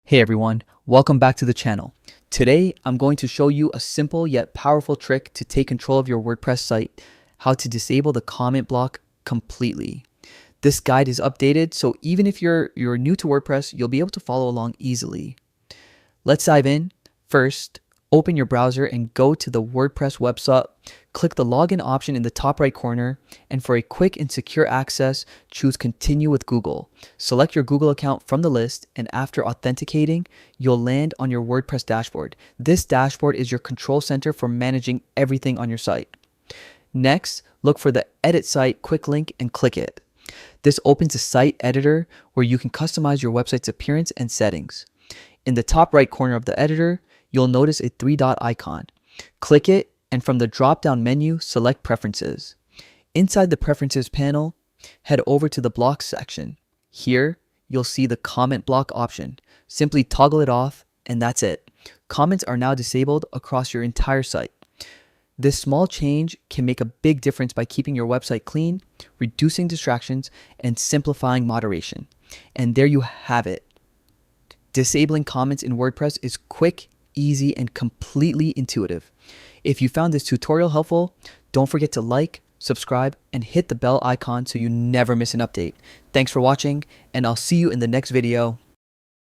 Hey everyone, welcome back to the channel. Today, I'm going to show you a simple yet powerful trick to take control of your WordPress site, how to disable the comment block completely. This guide is updated, so even if you're new to WordPress, you'll be able to follow along easily. Let's dive in. First, open your browser and go to the WordPress website. Click the login option in the top right corner, and for a quick and secure access, choose Continue with Google. Select your Google account from the list, and after authenticating, you'll land on your WordPress dashboard. This dashboard is your control center for managing everything on your site. Next, look for the Edit Site quick link and click it. This opens a site editor where you can customize your website's appearance and settings. In the top right corner of the editor, you'll notice a three-dot icon. Click it, and from the drop-down menu, select Preferences. Inside the Preferences panel, head over to the Blocks section. Here, you'll see the Comment Block option. Simply toggle it off, and that's it. Comments are now disabled across your entire site. This small change can make a big difference by keeping your website clean, reducing distractions, and simplifying moderation. And there you have it. Disabling comments in WordPress is quick, easy, and completely intuitive. If you found this tutorial helpful, don't forget to like, subscribe, and hit the bell icon so you never miss an update. Thanks for watching, and I'll see you in the next video.